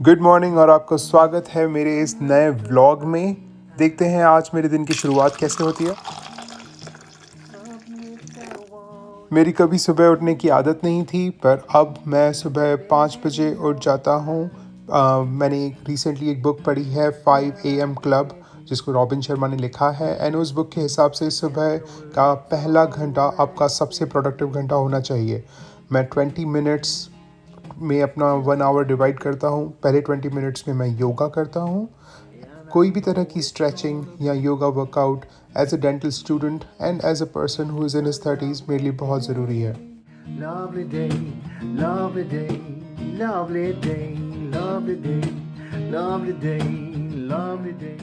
Good morning और आपका स्वागत है मेरे इस नए व्लॉग में। देखते हैं आज मेरे दिन की शुरुआत कैसे होती है। मेरी कभी सुबह उठने की आदत नहीं थी, पर अब मैं सुबह 5 बजे उठ जाता हूँ। मैंने रिसेंटली एक बुक पढ़ी है 5 AM क्लब, जिसको रॉबिन शर्मा ने लिखा है। एंड उस बुक के हिसाब से सुबह का पहला घंटा आपका सबसे प्रोडक्टिव घंटा होना चाहिए। मैं 20 मिनट्स में अपना 1 आवर डिवाइड करता हूँ। पहले 20 मिनट्स में मैं योगा करता हूँ, कोई भी तरह की स्ट्रेचिंग या yoga workout. As a dental student and as a person who is in his 30s मेरे लिए बहुत ज़रूरी है। Lovely day, lovely day, lovely day, lovely day, lovely day, lovely day.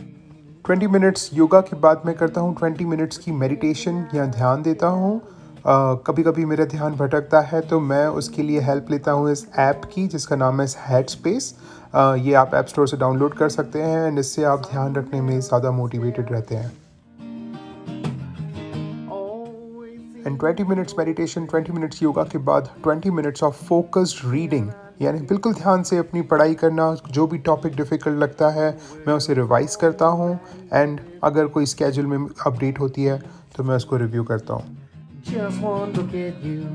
20 minutes yoga के बाद मैं करता हूँ 20 मिनट्स की मेडिटेशन या ध्यान देता हूँ। कभी कभी मेरा ध्यान भटकता है तो मैं उसके लिए हेल्प लेता हूँ इस ऐप की, जिसका नाम है हेड स्पेस। ये आप ऐप स्टोर से डाउनलोड कर सकते हैं एंड इससे आप ध्यान रखने में ज़्यादा मोटिवेटेड रहते हैं। And 20 minutes meditation, 20 minutes yoga के बाद 20 मिनट्स ऑफ फोकस्ड रीडिंग, यानी बिल्कुल ध्यान से अपनी पढ़ाई करना। जो भी टॉपिक डिफ़िकल्ट लगता है मैं उसे रिवाइज़ करता हूँ एंड अगर कोई स्केड्यूल में अपडेट होती है तो मैं उसको रिव्यू करता हूँ। Just one look at you.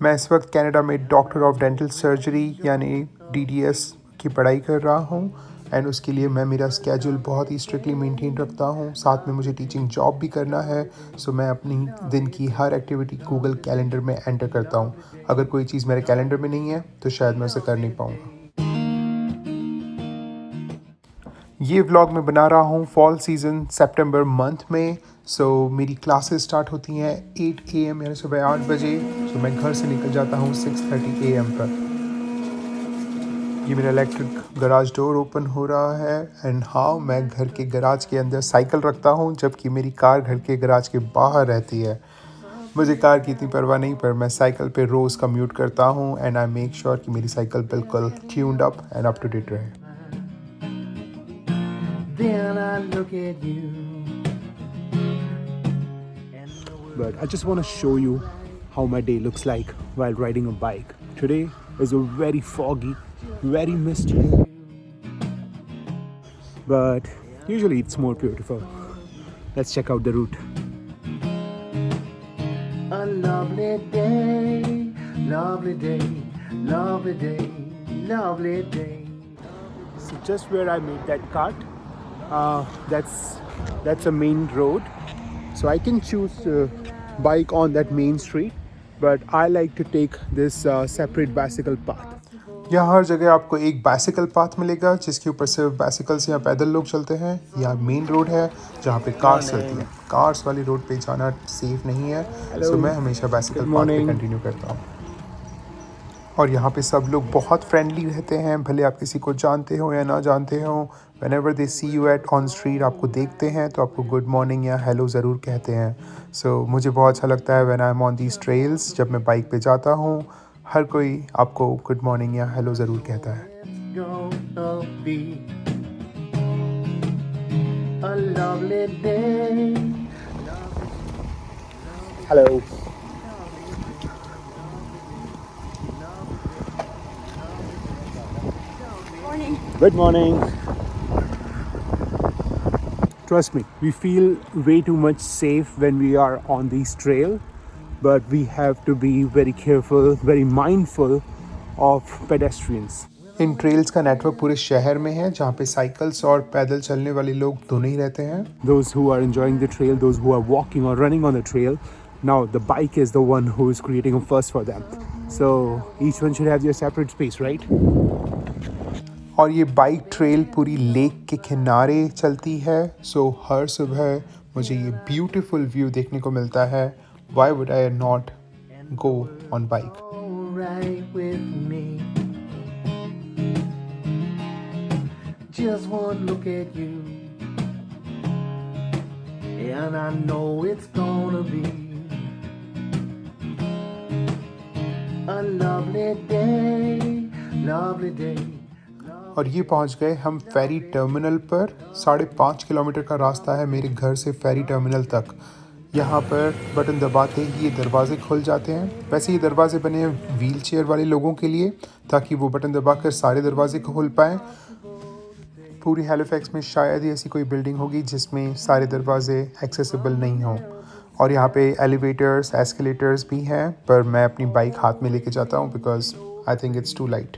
मैं इस वक्त कनाडा में डॉक्टर ऑफ डेंटल सर्जरी यानी DDS की पढ़ाई कर रहा हूँ एंड उसके लिए मैं मेरा स्केड्यूल बहुत ही स्ट्रिक्टली मेंटेन रखता हूँ। साथ में मुझे टीचिंग जॉब भी करना है, सो मैं अपनी दिन की हर एक्टिविटी गूगल कैलेंडर में एंटर करता हूँ। अगर कोई चीज़ मेरे कैलेंडर में नहीं है तो शायद मैं उसे कर नहीं पाऊँगा। ये व्लॉग मैं बना रहा हूँ फॉल सीज़न सितंबर मंथ में। सो मेरी क्लासेस स्टार्ट होती हैं 8 AM यानी सुबह 8 बजे। सो मैं घर से निकल जाता हूँ 6:30 AM पर। ये मेरा इलेक्ट्रिक गराज डोर ओपन हो रहा है एंड हाँ, मैं घर के गराज के अंदर साइकिल रखता हूँ, जबकि मेरी कार घर के गराज के बाहर रहती है। मुझे कार की इतनी परवाह नहीं, पर मैं साइकिल पे रोज़ कम्यूट करता हूँ एंड आई मेक श्योर कि मेरी साइकिल बिल्कुल tuned up and up to date रहे। Then I look at you. But I just want to show you how my day looks like while riding a bike. Today is a very foggy, very misty, but usually it's more beautiful. Let's check out the route. A lovely day, lovely day, lovely day, lovely day. So just where I made that cut, that's a main road. So I can choose bike on that main street, but I like to take this separate bicycle path. यहाँ हर जगह आपको एक bicycle path मिलेगा, जिसके ऊपर सिर्फ bicycles या पैदल लोग चलते हैं। या मेन रोड है जहाँ पे कार्स चलती हैं। कार्स वाली रोड पे जाना सेफ नहीं है, सो मैं हमेशा बाइसिकल पाथ पे कंटिन्यू करता हूँ। और यहाँ पे सब लोग बहुत फ्रेंडली रहते हैं, भले आप किसी को जानते हो या ना जानते हो। Whenever they see you at on street, आपको देखते हैं तो आपको गुड मॉर्निंग या हेलो ज़रूर कहते हैं। सो मुझे बहुत अच्छा लगता है when I am on these trails, जब मैं बाइक पे जाता हूँ, हर कोई आपको गुड मॉर्निंग या हेलो ज़रूर कहता है। It's gonna be a lovely day. Hello. Good morning. Trust me, we feel way too much safe when we are on this trail, but we have to be very careful, very mindful of pedestrians. In trails का network पूरे शहर में है, जहाँ पे cycles और पैदल चलने वाले लोग दोनों ही रहते हैं। Those who are enjoying the trail, those who are walking or running on the trail, now the bike is the one who is creating a fuss for them. So each one should have their separate space, right? और ये bike trail पूरी lake के किनारे चलती है, सो हर सुबह मुझे ये ब्यूटीफुल व्यू देखने को मिलता है। Why would I not go on bike? Alright with me. Just one look at you, and I know it's gonna be a lovely day, lovely day. और ये पहुंच गए हम फेरी टर्मिनल पर। 5.5 किलोमीटर का रास्ता है मेरे घर से फेरी टर्मिनल तक। यहाँ पर बटन दबाते ही ये दरवाजे खुल जाते हैं। वैसे ये दरवाजे बने हैं व्हील चेयर वाले लोगों के लिए, ताकि वो बटन दबाकर सारे दरवाजे खोल पाएँ। पूरी हैलिफैक्स में शायद ही ऐसी कोई बिल्डिंग होगी जिसमें सारे दरवाजे एक्सेसिबल नहीं हों। और यहाँ पे एलिवेटर्स, एस्केलेटर्स भी हैं, पर मैं अपनी बाइक हाथ में लेके जाता हूँ because I think it's too light.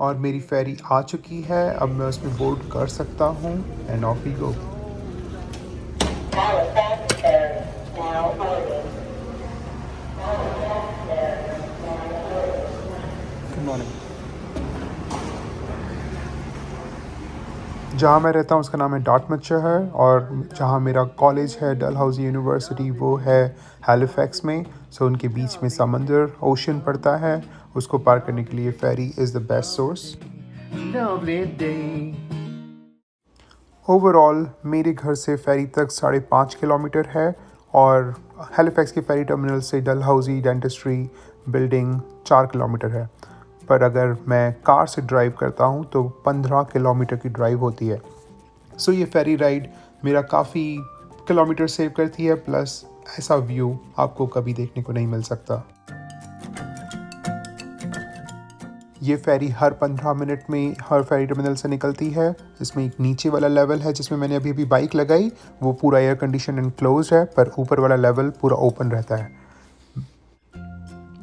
और मेरी फेरी आ चुकी है, अब मैं उसमें बोर्ड कर सकता हूँ and off we go. Good morning. जहाँ मैं रहता हूँ उसका नाम है डार्टमouth शहर, और जहाँ मेरा कॉलेज है डलहौजी यूनिवर्सिटी वो है हैलिफैक्स में। सो उनके बीच में समंदर, ओशन पड़ता है। उसको पार करने के लिए ferry is the best source. Lovely day. Overall मेरे घर से फेरी तक 5.5 किलोमीटर है, और हैलिफैक्स के फेरी टर्मिनल से डलहौजी डेंटिस्ट्री बिल्डिंग 4 किलोमीटर है। पर अगर मैं कार से ड्राइव करता हूँ तो 15 किलोमीटर की ड्राइव होती है। सो ये फेरी राइड मेरा काफ़ी किलोमीटर सेव करती है, प्लस ऐसा व्यू आपको कभी देखने को नहीं मिल सकता। ये फेरी हर 15 मिनट में हर फेरी टर्मिनल से निकलती है। इसमें एक नीचे वाला लेवल है जिसमें मैंने अभी बाइक लगाई, वो पूरा एयर कंडीशन एंड क्लोज है, पर ऊपर वाला लेवल पूरा ओपन रहता है।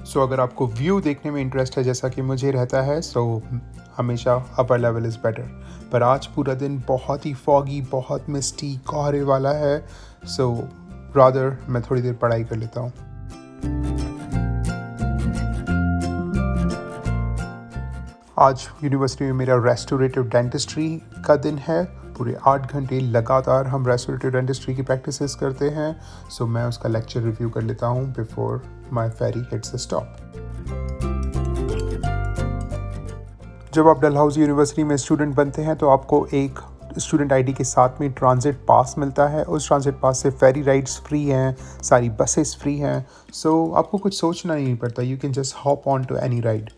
सो अगर आपको व्यू देखने में इंटरेस्ट है जैसा कि मुझे रहता है, सो हमेशा अपर लेवल इज़ बेटर। पर आज पूरा दिन बहुत ही फॉगी, बहुत मिस्टी, कोहरे वाला है, सो रादर मैं थोड़ी देर पढ़ाई कर लेता हूँ। आज यूनिवर्सिटी में मेरा रेस्टोरेटिव डेंटिस्ट्री का दिन है। पूरे 8 घंटे लगातार हम रेस्टोरेटिव डेंटिस्ट्री की प्रैक्टिसेस करते हैं। सो मैं उसका लेक्चर रिव्यू कर लेता हूँ before my ferry hits the stop. जब आप डलहौजी यूनिवर्सिटी में स्टूडेंट बनते हैं तो आपको एक स्टूडेंट आईडी के साथ में ट्रांजिट पास मिलता है। उस ट्रांजिट पास से फेरी राइड्स फ्री हैं, सारी बसेस फ्री हैं। सो आपको कुछ सोचना नहीं पड़ता, you can just hop on to any ride.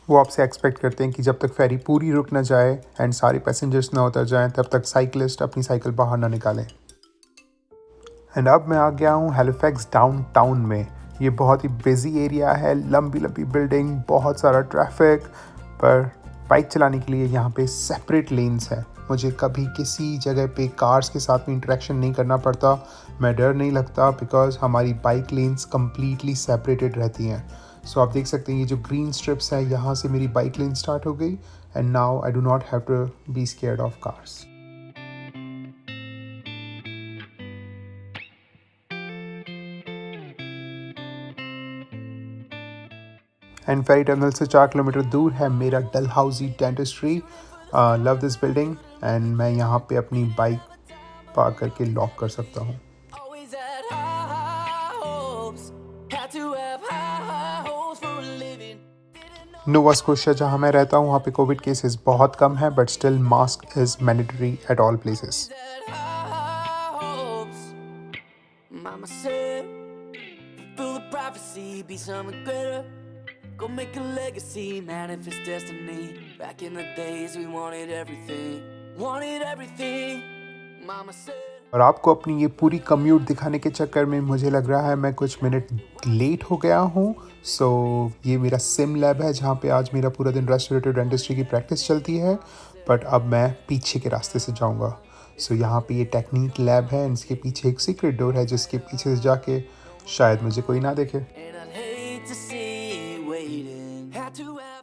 वो आपसे एक्सपेक्ट करते हैं कि जब तक फेरी पूरी रुक ना जाए एंड सारे पैसेंजर्स ना उतर जाएं, तब तक साइकिलिस्ट अपनी साइकिल बाहर ना निकालें। एंड अब मैं आ गया हूँ हैलिफैक्स डाउनटाउन में। ये बहुत ही बिजी एरिया है, लंबी लंबी बिल्डिंग, बहुत सारा ट्रैफिक, पर बाइक चलाने के लिए यहाँ पे सेपरेट लेन्स हैं। मुझे कभी किसी जगह पे कार्स के साथ में इंटरेक्शन नहीं करना पड़ता, मैं डर नहीं लगता, बिकॉज हमारी बाइक लेन्स कम्प्लीटली सेपरेटेड रहती हैं। सो आप देख सकते हैं ये जो ग्रीन स्ट्रिप्स है, यहाँ से मेरी बाइक लेन स्टार्ट हो गई, and now I do not have to be scared of cars. And ferry terminal से 4 किलोमीटर दूर है मेरा Dalhousie dentistry. Love this building, and मैं यहाँ पे अपनी बाइक पार्क करके लॉक कर सकता हूँ। Always had high hopes, had to have high hopes for a living. Nova Scotia जहाँ मैं रहता हूँ वहाँ पे कोविड केसेस बहुत कम है, but still mask is mandatory at all places. Had high hopes. Mama said, fulfill the prophecy, be someone greater. Go make a legacy, manifest destiny. Back in the days we wanted everything. Mama said. और आपको अपनी ये पूरी commute दिखाने के चक्कर में मुझे लग रहा है मैं कुछ मिनट लेट हो गया हूँ। सो ये मेरा सिम लैब है जहाँ पे आज मेरा पूरा दिन रेस्टोरेटिव डेंटिस्ट्री की प्रैक्टिस चलती है, बट अब मैं पीछे के रास्ते से जाऊँगा। सो यहाँ पे ये टेक्निक लैब है, इसके पीछे एक सीक्रेट डोर है जिसके पीछे से जाके शायद मुझे कोई ना देखे। And I'd hate to see you waiting. Had to have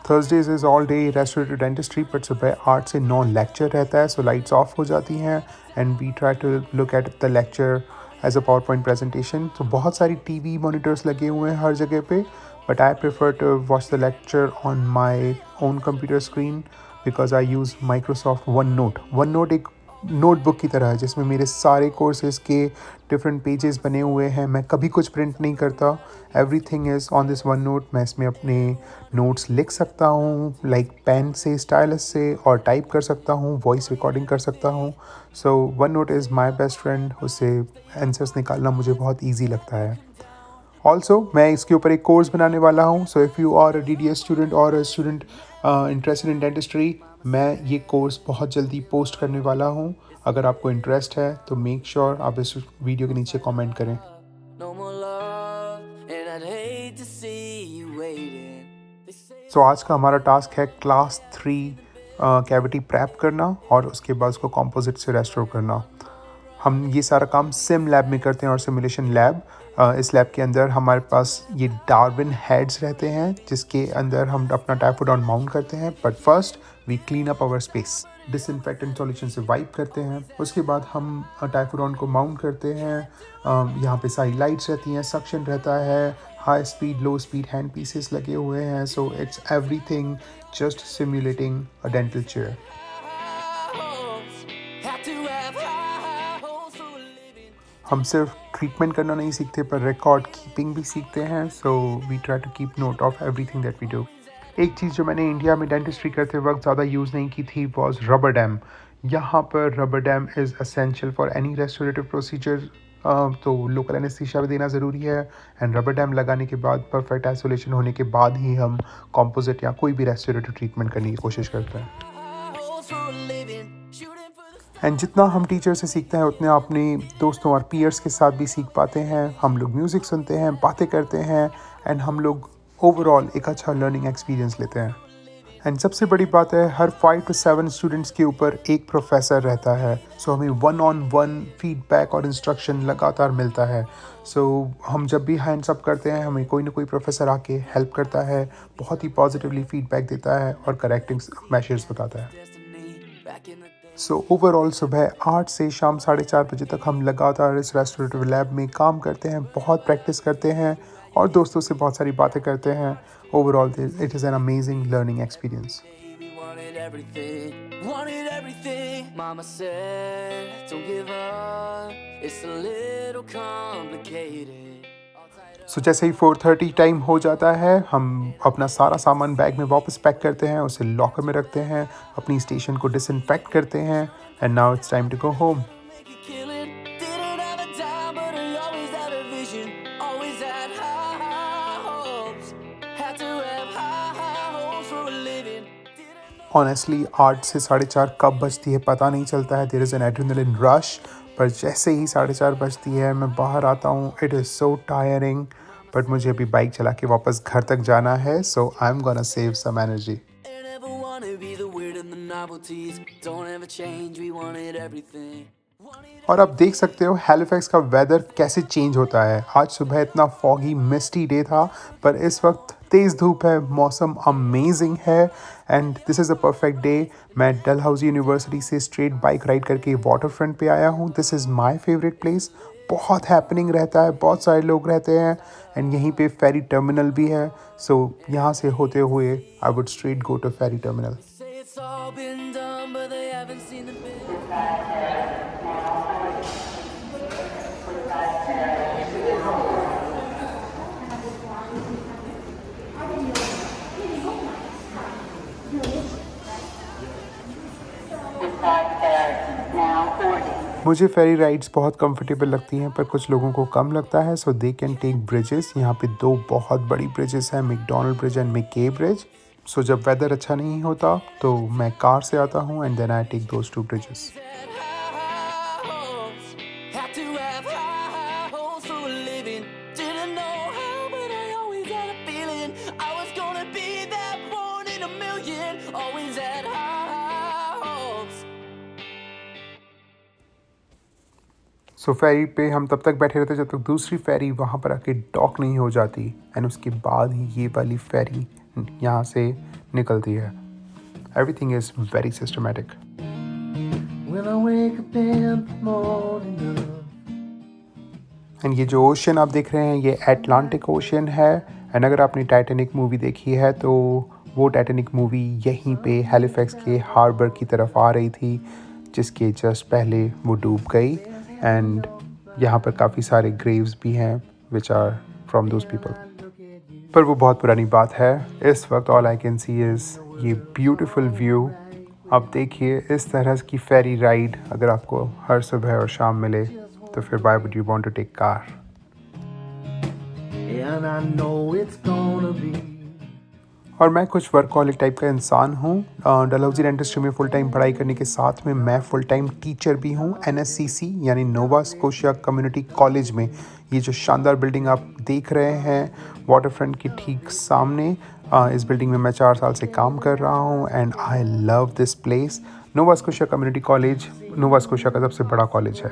Thursdays is all day restorative dentistry, but सुबह 8 से 9 लेक्चर रहता है, सो लाइट्स ऑफ हो जाती हैं and we try to look at the lecture as a power point presentation. तो बहुत सारी टीवी मॉनिटर्स लगे हुए हैं हर जगह पे, but I prefer to watch the lecture on my own computer screen because I use Microsoft one note एक नोटबुक की तरह है जिसमें मेरे सारे कोर्सेज़ के डिफरेंट पेजेस बने हुए हैं। मैं कभी कुछ प्रिंट नहीं करता, everything is on this one note. मैं इसमें अपने नोट्स लिख सकता हूँ, लाइक पेन से, स्टाइलस से, और टाइप कर सकता हूँ, वॉइस रिकॉर्डिंग कर सकता हूँ। So one note is my best friend, उससे आंसर्स निकालना मुझे बहुत ईजी लगता है। ऑल्सो मैं इसके ऊपर एक कोर्स बनाने वाला हूँ, so if you are a DDS student और a student interested in dentistry, मैं ये कोर्स बहुत जल्दी पोस्ट करने वाला हूँ। अगर आपको इंटरेस्ट है तो मेक श्योर आप इस वीडियो के नीचे कमेंट करें। No more love, and I'd hate to see you waiting. They say सो आज का हमारा टास्क है क्लास 3 कैविटी प्रैप करना और उसके बाद उसको कंपोजिट से रेस्टोर करना। हम ये सारा काम सिम लैब में करते हैं और सिमुलेशन लैब। इस लैब के अंदर हमारे पास ये डार्विन हेड्स रहते हैं जिसके अंदर हम अपना टाइफोडॉन माउंट करते हैं। But first we clean up our space, disinfectant solution से वाइप करते हैं। उसके बाद हम टाइफोडॉन को माउंट करते हैं। यहाँ पे सारी लाइट्स रहती हैं, सक्शन रहता है, हाई स्पीड लो स्पीड हैंड पीसेस लगे हुए हैं। So it's everything just simulating a dental chair. hopes had to have high hopes for a living. हम सिर्फ ट्रीटमेंट करना नहीं सीखते पर रिकॉर्ड कीपिंग भी सीखते हैं। So we try to keep note of everything that we do. एक चीज़ जो मैंने इंडिया में डेंटिस्ट्री करते वक्त ज़्यादा यूज़ नहीं की थी वॉज रबर डैम। यहाँ पर rubber dam is essential for any restorative procedure. तो लोकल एनेस्थीसिया भी देना ज़रूरी है एंड रबर डैम लगाने के बाद परफेक्ट आइसोलेशन होने के बाद ही हम कॉम्पोजिट या कोई भी रेस्टोरेटिव ट्रीटमेंट करने की कोशिश करते हैं। High hopes for a living, shooting for the and जितना हम टीचर से सीखते हैं उतने अपने दोस्तों और पीयर्स के साथ भी सीख पाते हैं। हम लोग म्यूज़िक सुनते हैं, बातें करते हैं एंड हम लोग ओवरऑल एक अच्छा लर्निंग एक्सपीरियंस लेते हैं। एंड सबसे बड़ी बात है हर 5 to 7 स्टूडेंट्स के ऊपर एक प्रोफेसर रहता है। सो हमें 1-on-1 फीडबैक और इंस्ट्रक्शन लगातार मिलता है। सो हम जब भी हैंड्स अप करते हैं हमें कोई ना कोई प्रोफेसर आके हेल्प करता है, बहुत ही पॉजिटिवली फीडबैक देता है और करेक्टिंग मेजर्स बताता है। destiny back in the day. So overall सुबह 8 से शाम 4:30 बजे तक हम लगातार इस रेस्टोरेटिव लैब में काम करते हैं, बहुत प्रैक्टिस करते हैं और दोस्तों से बहुत सारी बातें करते हैं। Overall it is an amazing learning experience. We wanted everything, wanted everything. Mama said, don't give up, it's a little complicated. All tied up. सो जैसे ही 4:30 टाइम हो जाता है हम अपना सारा सामान बैग में वापस पैक करते हैं, उसे लॉकर में रखते हैं, अपनी स्टेशन को डिसइंफेक्ट करते हैं and now it's time to go home. Make a killing, didn't have a dime, but I always had a vision, always had high hopes, had to have high hopes for a living. Didn't know honestly 8 से 4:30 कब बजती है पता नहीं चलता है। There is an adrenaline rush. पर जैसे ही 4:30 बजती है मैं बाहर आता हूँ, it is so tiring. But मुझे अभी बाइक चला के वापस घर तक जाना है। So I am gonna save some energy. I never wanna be the weird and the novelties. Don't ever change, we wanted everything. Wanted और आप देख सकते हो हैलिफैक्स का वेदर कैसे चेंज होता है। आज सुबह इतना फॉगी मिस्टी डे था पर इस वक्त तेज़ धूप है, मौसम अमेजिंग है and this is a perfect day. मैं डलहौजी यूनिवर्सिटी से स्ट्रेट बाइक राइड करके वाटर फ्रंट पे आया हूँ। This is my favourite place. बहुत हैपनिंग रहता है, बहुत सारे लोग रहते हैं एंड यहीं पे फेरी टर्मिनल भी है। सो यहाँ से होते हुए I would straight go to ferry terminal. say it's all been done, but they haven't seen the bill. मुझे फेरी राइड्स बहुत कंफर्टेबल लगती हैं पर कुछ लोगों को कम लगता है। सो दे कैन टेक ब्रिजेस। यहाँ पे 2 बहुत बड़ी ब्रिजेस हैं, मैकडोनल्ड ब्रिज एंड मैके ब्रिज। सो जब वेदर अच्छा नहीं होता तो मैं कार से आता हूँ and then I take those 2 bridges. Had high hopes, had to have high hopes for a living. Didn't know how, but I always had a feeling I was gonna be that one in a million. Always had high hopes. सो फेरी पे हम तब तक बैठे रहते जब तक दूसरी फेरी वहाँ पर आके डॉक नहीं हो जाती एंड उसके बाद ही ये वाली फेरी यहाँ से निकलती है। Everything is very systematic. When I wake up in the morning, and ये जो ओशन आप देख रहे हैं ये एटलांटिक ओशन है एंड अगर आपने टाइटैनिक मूवी देखी है तो वो टाइटैनिक मूवी यहीं पे हैलिफैक्स के हार्बर की तरफ आ रही थी जिसके जस्ट पहले वो डूब गई एंड यहाँ पर काफ़ी सारे ग्रेव्स भी हैं which are from those people. पर वो बहुत पुरानी बात है। इस वक्त all I can see is ये ब्यूटीफुल व्यू। अब देखिए इस तरह की फेरी राइड अगर आपको हर सुबह और शाम मिले तो फिर why would you want to take car. and I know it's gonna be. और मैं कुछ वर्कहॉलिक टाइप का इंसान हूँ। डलहौजी डेंटिस्ट्री में फुल टाइम पढ़ाई करने के साथ में मैं फुल टाइम टीचर भी हूँ NSCC यानी नोवा स्कोशिया कम्युनिटी कॉलेज में। ये जो शानदार बिल्डिंग आप देख रहे हैं वाटर फ्रंट के ठीक सामने, इस बिल्डिंग में मैं 4 साल से काम कर रहा हूँ and I love this place. Nova Scotia community college Nova Scotia का सबसे बड़ा कॉलेज है।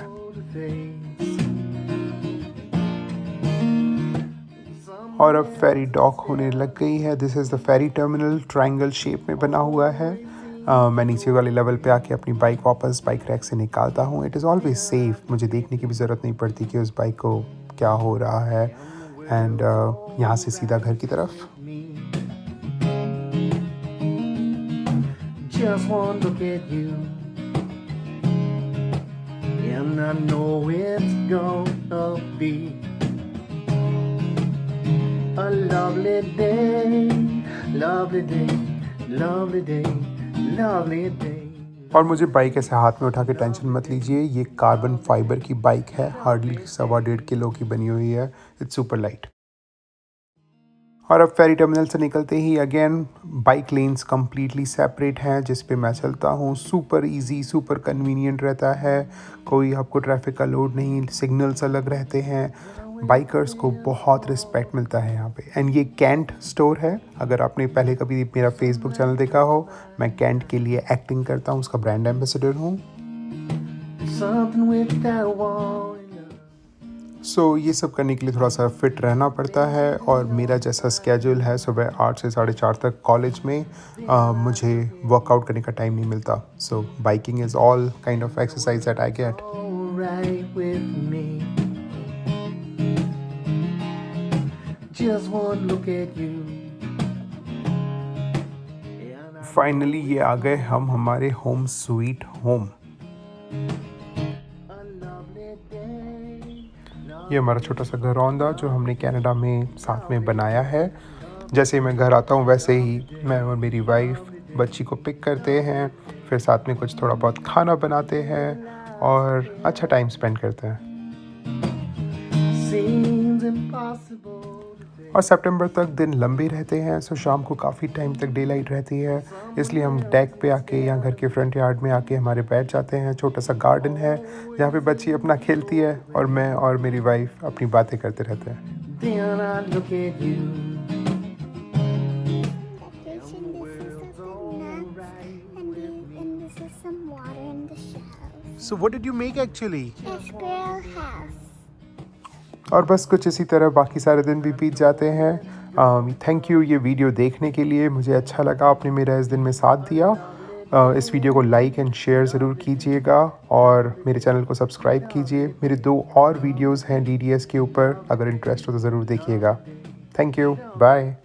और अब फेरी डॉक होने लग गई है। This is the ferry terminal, triangle shape में बना हुआ है। मैं नीचे वाले लेवल पे आके अपनी बाइक वापस बाइक रैक से निकालता हूँ। इट इज़ ऑलवेज सेफ़, मुझे देखने की भी ज़रूरत नहीं पड़ती कि उस बाइक को क्या हो रहा है। एंड यहाँ से सीधा घर की तरफ। Just one look at you, and I know it's gonna be a lovely day, lovely day, lovely day, lovely day. और मुझे बाइक ऐसे हाथ में उठा के टेंशन मत लीजिए, ये कार्बन फाइबर की बाइक है, हार्डली 1.25 किलो की बनी हुई है। It's super light. और अब फेरी टर्मिनल से निकलते ही again bike lanes completely separate हैं जिस पे मैं चलता हूँ। सुपर इजी, सुपर कन्वीनियंट रहता है, कोई आपको ट्रैफिक का लोड नहीं, सिग्नल्स अलग रहते हैं। बाइकर्स को बहुत रिस्पेक्ट मिलता है यहाँ पे। एंड ये कैंट स्टोर है, अगर आपने पहले कभी मेरा फेसबुक चैनल देखा हो, मैं कैंट के लिए एक्टिंग करता हूँ, उसका ब्रांड एम्बेसडर हूँ। Something with that wall. सो ये सब करने के लिए थोड़ा सा फिट रहना पड़ता है और मेरा जैसा स्केड्यूल है, सुबह 8 से 4:30 तक कॉलेज में मुझे वर्कआउट करने का टाइम नहीं मिलता। So biking is all kind of exercise that I get. Alright with me. Just one look at you. Finally ये आ गए हम हमारे होम स्वीट होम। ये हमारा छोटा सा घरौंदा जो हमने कनाडा में साथ में बनाया है। जैसे ही मैं घर आता हूँ वैसे ही मैं और मेरी वाइफ बच्ची को पिक करते हैं, फिर साथ में कुछ थोड़ा बहुत खाना बनाते हैं और अच्छा टाइम स्पेंड करते हैं। Seems impossible. और सितंबर तक दिन लंबे रहते हैं, सो शाम को काफ़ी टाइम तक डे लाइट रहती है, इसलिए हम डेक पे आके या घर के फ्रंट यार्ड में आके हमारे बैठ जाते हैं। छोटा सा गार्डन है जहाँ पे बच्ची अपना खेलती है और मैं और मेरी वाइफ अपनी बातें करते रहते हैं। Then I look at you. And this is some water in the shelves. So what did you make actually? A squirrel house. और बस कुछ इसी तरह बाकी सारे दिन भी बीत जाते हैं। थैंक यू ये वीडियो देखने के लिए, मुझे अच्छा लगा आपने मेरा इस दिन में साथ दिया। इस वीडियो को लाइक एंड शेयर ज़रूर कीजिएगा और मेरे चैनल को सब्सक्राइब कीजिए। मेरे 2 और वीडियोस हैं DDS के ऊपर, अगर इंटरेस्ट हो तो ज़रूर देखिएगा। Thank you, bye.